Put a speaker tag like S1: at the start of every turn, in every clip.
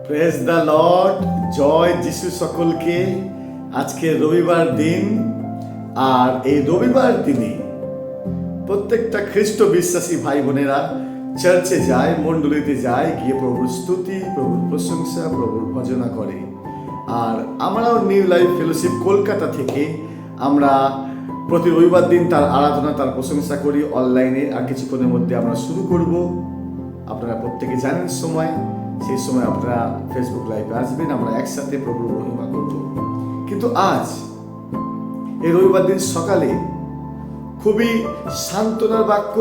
S1: Praise the Lord. জয় যিশু সকলকে। আজকে রবিবার দিন, আর এই রবিবার দিনে প্রত্যেকটা খ্রিস্ট বিশ্বাসী ভাই বোনেরা চার্চে যায়, মণ্ডলীতে যায়, গিয়ে প্রভুর স্তুতি, প্রভুর প্রশংসা, প্রভুর ভজনা করে। আর আমরাও নিউ লাইফ ফেলোশিপ কলকাতা থেকে আমরা প্রতি রবিবার দিন তার আরাধনা, তার প্রশংসা করি অনলাইনে। আর কিছুক্ষণের মধ্যে আমরা শুরু করব। আপনারা প্রত্যেকে জানেন সময়, সেই সময় আপনারা ফেসবুক লাইভে আসবেন, আমরা একসাথে প্রভুর মহিমা করব। কিন্তু আজ এই রবিবার দিন সকালে খুবই সান্ত্বনার বাক্য,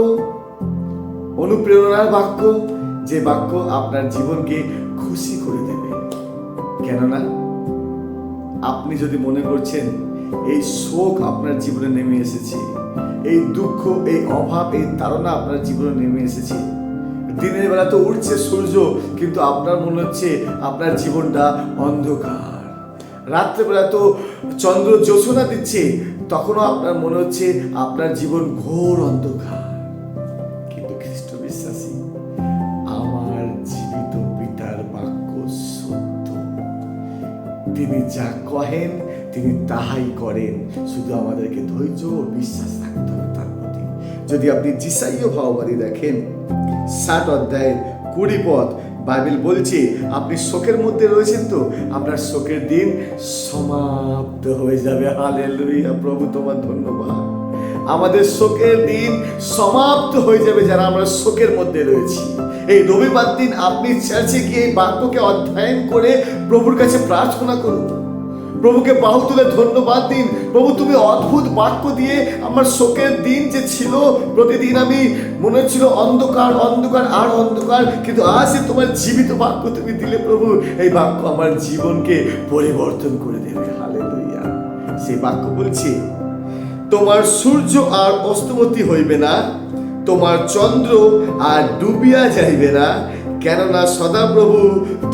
S1: অনুপ্রেরণার বাক্য, যে বাক্য আপনার জীবনকে খুশি করে দেবে। কেননা আপনি যদি মনে করছেন এই শোক আপনার জীবনে নেমে এসেছে, এই দুঃখ, এই অভাব, এই তাড়না আপনার জীবনে নেমে এসেছে, দিনের বেলা তো উঠছে সূর্য, কিন্তু আপনার মনে হচ্ছে আপনার জীবনটা অন্ধকার। রাত্রেবেলা তো চন্দ্র জ্যোৎস্না দিচ্ছে, তখনও আপনার মনে হচ্ছে আপনার জীবন ঘোর অন্ধকার। কিন্তু খ্রিস্ট বিশ্বাসী, আমার জীবিত পিতার বাক্য সত্য। তিনি যা কহেন তিনি তাহাই করেন। শুধু আমাদেরকে ধৈর্য ও বিশ্বাস রাখতে হবে তার প্রতি। যদি আপনি যিশাইয় ভাববাদী দেখেন 7 অধ্যায় 20 পদ, বাইবেল বলছে আপনি শোকের মধ্যে রয়েছেন, তো আপনার শোকের দিন সমাপ্ত হয়ে যাবে। হালেলুয়া, প্রভু তোমার ধন্যবাদ। আমাদের শোকের দিন সমাপ্ত হয়ে যাবে যারা আমরা শোকের মধ্যে রয়েছি। এই রবিবার দিন আপনি চার্চে গিয়ে এই বাক্যকে অধ্যয়ন করে প্রভুর কাছে প্রার্থনা করুন, প্রভুকে বাহু তুলে ধন্যবাদ দিন। প্রভু, তুমি অদ্ভুত বাক্য দিয়ে আমার শোকের দিন যে ছিল, প্রতিদিন আমি মনে হচ্ছিল অন্ধকার অন্ধকার আর অন্ধকার, কিন্তু আজ তোমার জীবিত বাক্য তুমি দিলে প্রভু, এই বাক্য আমার জীবনকে পরিবর্তন করে দেবে। হালেলুয়া। সেই বাক্য বলছে, তোমার সূর্য আর অস্তমতি হইবে না, তোমার চন্দ্র আর ডুবিয়া যাইবে না, কেননা সদাপ্রভু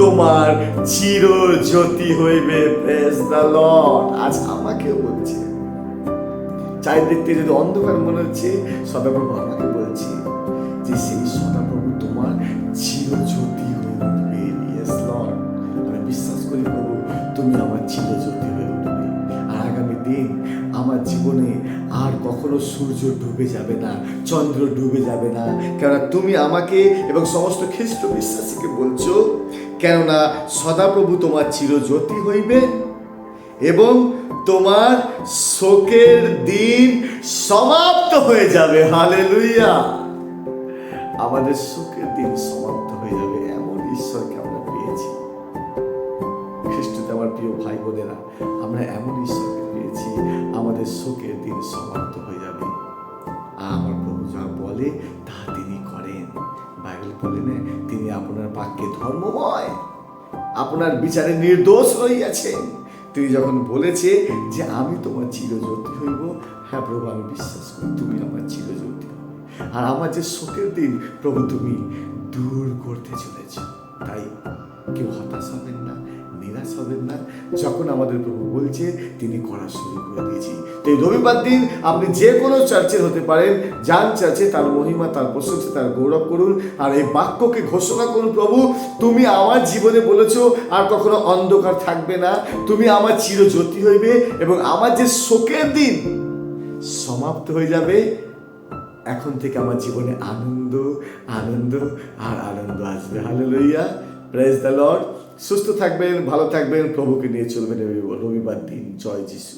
S1: তোমার চিরজ্যোতি হইবে। Praise the lord. আজ আমাকেও বলছে, চারিদিক থেকে যদি অন্ধকার মনে হচ্ছে, সদাপ্রভু আমাকে বলছে যে সেই সদাপ্রভু তোমার চিরজ্যোতি হয়ে উঠবে। ইয়েস লর্ড, আমি বিশ্বাস করি প্রভু, তুমি আমার চিরজ্যোতি হয়ে উঠবে। আর আগামী দিন আমার জীবনে আর কখনো সূর্য ডুবে যাবে না, চন্দ্র ডুবে যাবে না, কেননা তুমি আমাকে এবং সমস্ত খ্রিস্ট বিশ্বাসীকে বলছো, কেননা সদাপ্রভু তোমার চিরজ্যোতি হইবে এবং তোমার শোকের দিন সমাপ্ত হয়ে যাবে। হালেলুয়া। আমাদের শোকের দিন সমাপ্ত হয়ে যাবে, এমন ঈশ্বরকে আমরা পেয়েছি। খ্রিস্টতে আমার প্রিয় ভাই বোনেরা, আমরা এমন ঈশ্বরকে পেয়েছি, আমাদের শোকের দিন সমাপ্ত হয়ে যাবে। আর আমার প্রভু যা বলে তা তিনি করেন। বাইবেল বলে না, তিনি আপনার বাক্যে ধর্মময়, আপনার বিচারে নির্দোষ রইয়াছেন। তিনি যখন বলেছে যে আমি তোমার চিরজ্যোতি হইব, হ্যাঁ প্রভু, আমি বিশ্বাস করি তুমি আমার চিরজ্যোতি হবে। আর আমার যে শোকের দিন প্রভু তুমি দূর করতে চলেছ। তাই কেউ হতাশ হবেন না, নিরাশ হবেন না। যখন আমাদের প্রভু বলছে তিনি করা শুরু করে দিয়েছি। তো এই রবিবার দিন আপনি যে কোনো চার্চের হতে পারেন, যান চার্চে, তার মহিমা, তার প্রশংসা, তার গৌরব করুন। আর এই বাক্যকে ঘোষণা করুন, প্রভু তুমি আমার জীবনে বলেছো আর কখনো অন্ধকার থাকবে না, তুমি আমার চিরজ্যোতি হইবে এবং আমার যে শোকের দিন সমাপ্ত হয়ে যাবে। এখন থেকে আমার জীবনে আনন্দ আনন্দ আর আনন্দ আসবে। Hallelujah, praise the lord. সুস্থ থাকবেন, ভালো থাকবেন, প্রভুকে নিয়ে চলবেন রবিবার দিন। জয় যিশু।